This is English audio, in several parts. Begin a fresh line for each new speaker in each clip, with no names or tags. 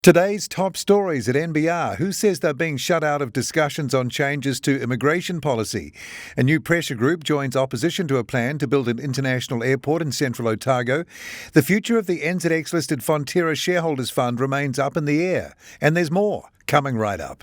Today's top stories at NBR. Who says they're being shut out of discussions on changes to immigration policy? A new pressure group joins opposition to a plan to build an international airport in central Otago. The future of the NZX-listed Fonterra Shareholders Fund remains up in the air. And there's more coming right up.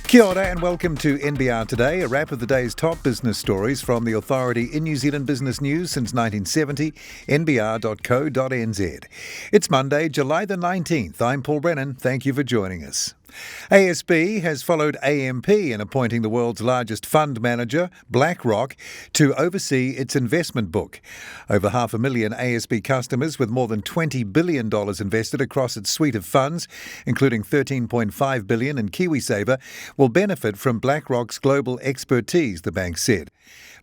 Kia ora and welcome to NBR Today, a wrap of the day's top business stories from the authority in New Zealand business news since 1970, nbr.co.nz. It's Monday, July the 19th. I'm Paul Brennan. Thank you for joining us. ASB has followed AMP in appointing the world's largest fund manager, BlackRock, to oversee its investment book. Over 500,000 ASB customers with more than $20 billion invested across its suite of funds, including $13.5 billion in KiwiSaver, will benefit from BlackRock's global expertise, the bank said.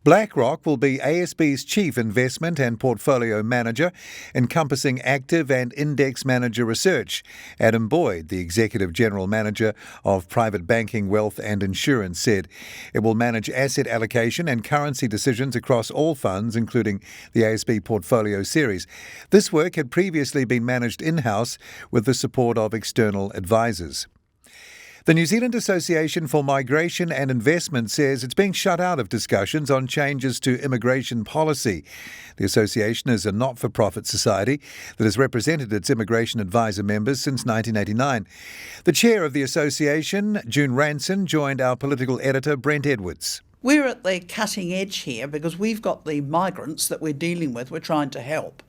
BlackRock will be ASB's chief investment and portfolio manager, encompassing active and index manager research. Adam Boyd, the executive general manager of private banking, wealth and insurance, said it will manage asset allocation and currency decisions across all funds, including the ASB portfolio series. This work had previously been managed in-house with the support of external advisors. The New Zealand Association for Migration and Investment says it's being shut out of discussions on changes to immigration policy. The association is a not-for-profit society that has represented its immigration advisor members since 1989. The chair of the association, June Ranson, joined our political editor, Brent Edwards.
We're at the cutting edge here because we've got the migrants that we're dealing with, we're trying to help.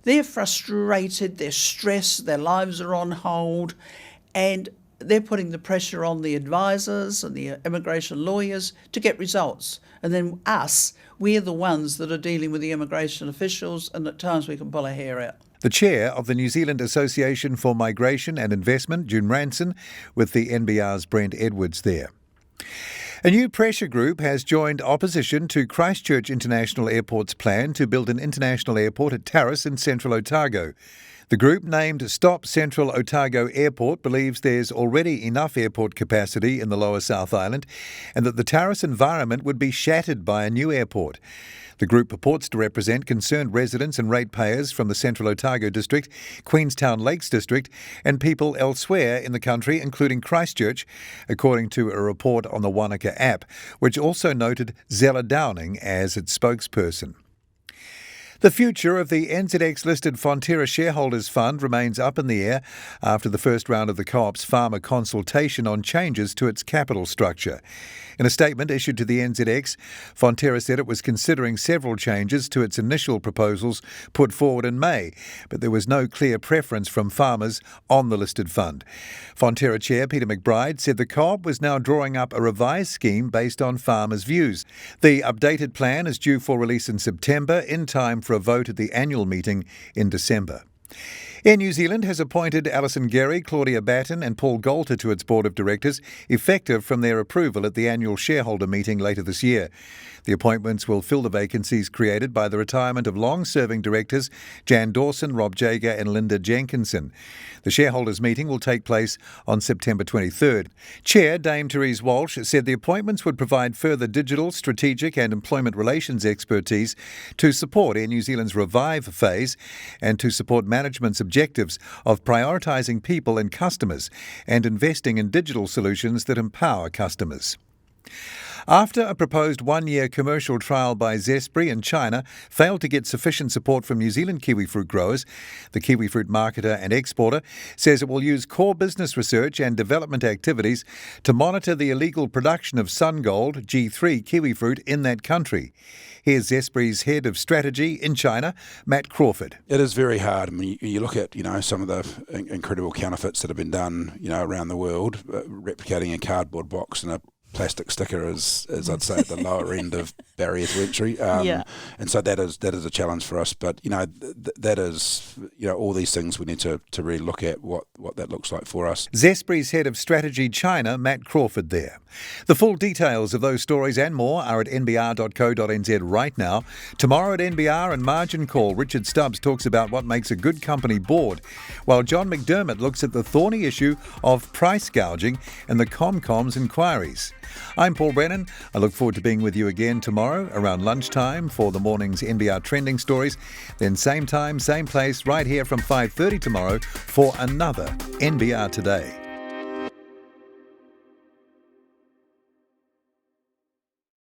They're frustrated, they're stressed, their lives are on hold, and they're putting the pressure on the advisors and the immigration lawyers to get results. And then we're the ones that are dealing with the immigration officials, and at times we can pull our hair out.
The chair of the New Zealand Association for Migration and Investment, June Ranson, with the NBR's Brent Edwards there. A new pressure group has joined opposition to Christchurch International Airport's plan to build an international airport at Tarras in central Otago. The group, named Stop Central Otago Airport, believes there's already enough airport capacity in the lower South Island and that the Tarras environment would be shattered by a new airport. The group purports to represent concerned residents and ratepayers from the Central Otago District, Queenstown Lakes District and people elsewhere in the country, including Christchurch, according to a report on the Wanaka app, which also noted Zella Downing as its spokesperson. The future of the NZX-listed Fonterra Shareholders Fund remains up in the air after the first round of the co-op's farmer consultation on changes to its capital structure. In a statement issued to the NZX, Fonterra said it was considering several changes to its initial proposals put forward in May, but there was no clear preference from farmers on the listed fund. Fonterra Chair Peter McBride said the co-op was now drawing up a revised scheme based on farmers' views. The updated plan is due for release in September, in time for a vote at the annual meeting in December. Air New Zealand has appointed Alison Gerry, Claudia Batten and Paul Golter to its board of directors, effective from their approval at the annual shareholder meeting later this year. The appointments will fill the vacancies created by the retirement of long-serving directors Jan Dawson, Rob Jager and Linda Jenkinson. The shareholders meeting will take place on September 23rd. Chair Dame Therese Walsh said the appointments would provide further digital, strategic and employment relations expertise to support Air New Zealand's revive phase and to support management's objectives of prioritising people and customers and investing in digital solutions that empower customers. After a proposed one-year commercial trial by Zeesbury in China failed to get sufficient support from New Zealand kiwifruit growers, the kiwifruit marketer and exporter says it will use core business research and development activities to monitor the illegal production of SunGold G3 kiwifruit in that country. Here's Zeesbury's head of strategy in China, Matt Crawford.
It is very hard. I mean, you look at, some of the incredible counterfeits that have been done, around the world, replicating a cardboard box and a plastic sticker is I'd say, at the lower end of barrier to entry. And so that is a challenge for us. But, that is, all these things we need to really look at what that looks like for us.
Zeesbury's head of strategy China, Matt Crawford there. The full details of those stories and more are at nbr.co.nz right now. Tomorrow at NBR and Margin Call, Richard Stubbs talks about what makes a good company board, while John McDermott looks at the thorny issue of price gouging and the Comcom's inquiries. I'm Paul Brennan. I look forward to being with you again tomorrow around lunchtime for the morning's NBR trending stories. Then same time, same place, right here from 5:30 tomorrow for another NBR Today.